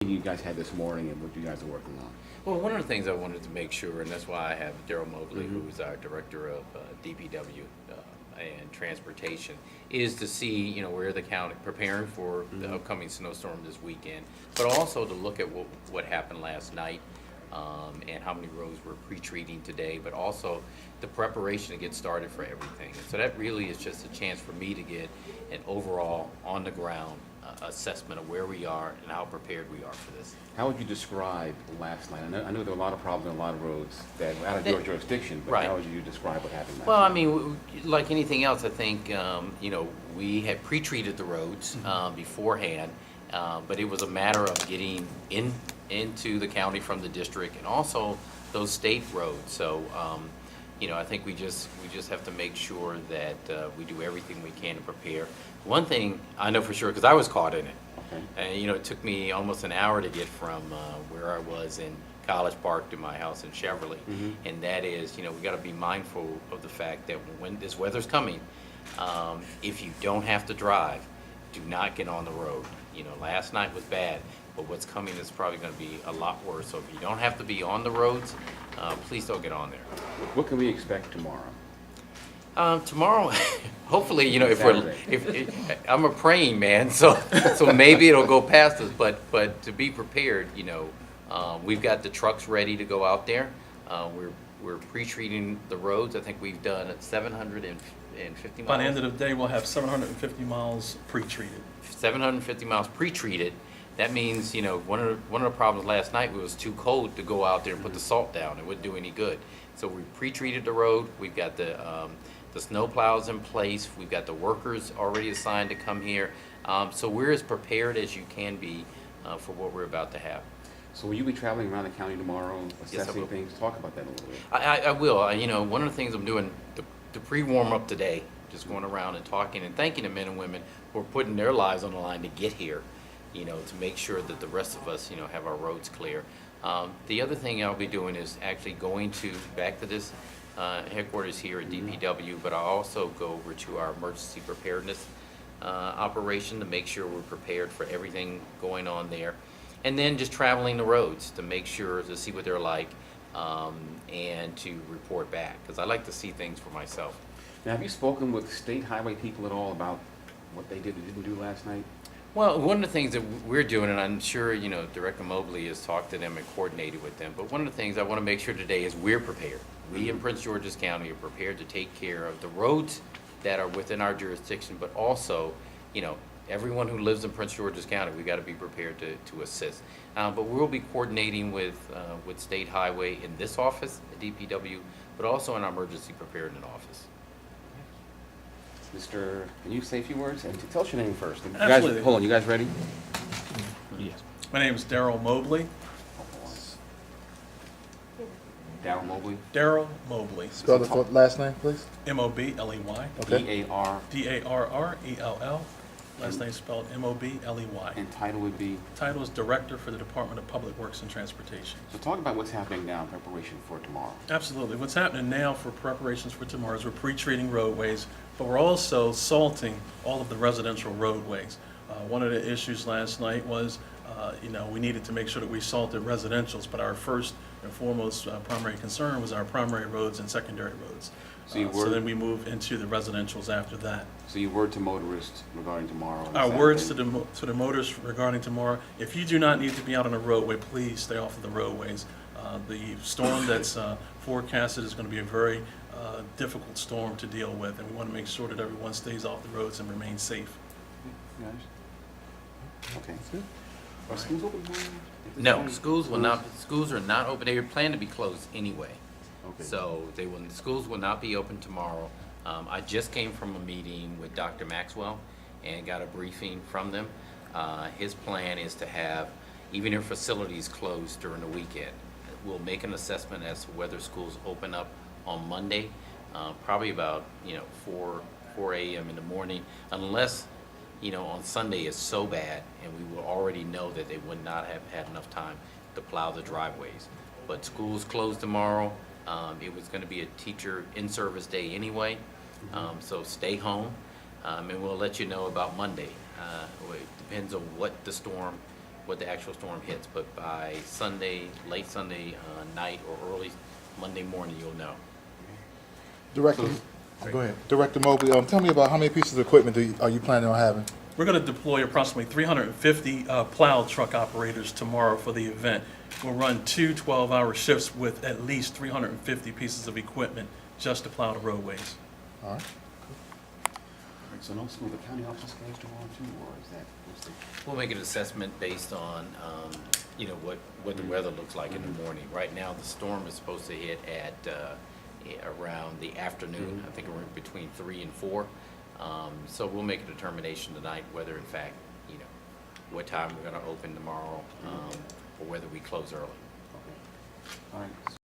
you guys had this morning and what you guys are working on? Well, one of the things I wanted to make sure, and that's why I have Daryl Mobley, who's our director of DPW and transportation, is to see, where the county preparing for the upcoming snowstorm this weekend, but also to look at what happened last night and how many roads we're pre-treating today, but also the preparation to get started for everything. So that really is just a chance for me to get an overall on-the-ground assessment of where we are and how prepared we are for this. How would you describe last night? I know there were a lot of problems on a lot of roads that were out of your jurisdiction, but Right. how would you describe what happened last Well, night? I mean, like anything else, I think, we had pre-treated the roads beforehand, but it was a matter of getting into the county from the district and also those state roads. So, I think we just have to make sure that we do everything we can to prepare. One thing I know for sure, because I was caught in it, Okay. and it took me almost an hour to get from where I was in College Park to my house in Cheverly, and that is, we got to be mindful of the fact that when this weather's coming, if you don't have to drive, do not get on the road. Last night was bad, but what's coming is probably going to be a lot worse. So if you don't have to be on the roads, please don't get on there. What can we expect tomorrow? Tomorrow, hopefully, Saturday. I'm a praying man, so maybe it'll go past us. But to be prepared, we've got the trucks ready to go out there. We're pre-treating the roads. I think we've done 750 miles. By the end of the day, we'll have 750 miles pre-treated. 750 miles pre-treated. That means, one of the problems last night, it was too cold to go out there and put the salt down. It wouldn't do any good. So we pre-treated the road. We've got the snow plows in place. We've got the workers already assigned to come here. So we're as prepared as you can be for what we're about to have. So will you be traveling around the county tomorrow, Yes, I assessing will. things? Talk about that a little bit. I will. One of the things I'm doing to pre-warm up today, just going around and talking and thanking the men and women who are putting their lives on the line to get here, to make sure that the rest of us, have our roads clear. The other thing I'll be doing is actually going back to this headquarters here at DPW, but I'll also go over to our emergency preparedness operation to make sure we're prepared for everything going on there. And then just traveling the roads to make sure to see what they're like and to report back, because I like to see things for myself. Now, have you spoken with state highway people at all about what they did or didn't do last night? Well, one of the things that we're doing, and I'm sure, Director Mobley has talked to them and coordinated with them, but one of the things I want to make sure today is we're prepared. We in Prince George's County are prepared to take care of the roads that are within our jurisdiction, but also, everyone who lives in Prince George's County, we got to be prepared to assist. But we'll be coordinating with State Highway in this office at DPW, but also in our emergency preparedness office. Mr., can you say a few words? And tell us your name first. You Absolutely. Guys, hold on, you guys ready? Yes. My name is Daryl Mobley. Daryl Mobley. Daryl Mobley. Spell the last name, please. M-O-B-L-E-Y. Okay. D-A-R. D-A-R-R-E-L-L. Last name spelled M-O-B-L-E-Y. And title would be? Title is Director for the Department of Public Works and Transportation. So talk about what's happening now in preparation for tomorrow. Absolutely. What's happening now for preparations for tomorrow is we're pre-treating roadways, but we're also salting all of the residential roadways. One of the issues last night was, we needed to make sure that we salted residentials, but our first and foremost primary concern was our primary roads and secondary roads. So then we move into the residentials after that. So your word to motorists regarding tomorrow? on Our Saturday. words to the motorists regarding tomorrow: if you do not need to be out on the roadway, please stay off of the roadways. The storm that's forecasted is going to be a very difficult storm to deal with, and we want to make sure that everyone stays off the roads and remains safe. Guys? Okay. Are schools open tomorrow? No, schools are not open. They were planned to be closed anyway. Okay. So schools will not be open tomorrow. I just came from a meeting with Dr. Maxwell and got a briefing from them. His plan is to have even their facilities closed during the weekend. We'll make an assessment as to whether schools open up on Monday, probably about 4 a.m. in the morning, unless on Sunday it's so bad and we will already know that they would not have had enough time to plow the driveways. But schools closed tomorrow. It was going to be a teacher in-service day anyway, so stay home, and we'll let you know about Monday. It depends on what the storm what the actual storm hits, but by Sunday, late Sunday night or early Monday morning, you'll know. Director, go ahead. Director Mobley, tell me about how many pieces of equipment are you planning on having? We're going to deploy approximately 350 plow truck operators tomorrow for the event. We'll run 2 12-hour shifts with at least 350 pieces of equipment just to plow the roadways. All right. All right, so no school, the county office goes tomorrow too, or is that, what's the? We'll make an assessment based on, you know, what the weather looks like in the morning. Right now, the storm is supposed to hit at around the afternoon. I think we're between 3 and 4. So we'll make a determination tonight whether, in fact, you know, what time we're going to open tomorrow, or whether we close early. Okay. All right.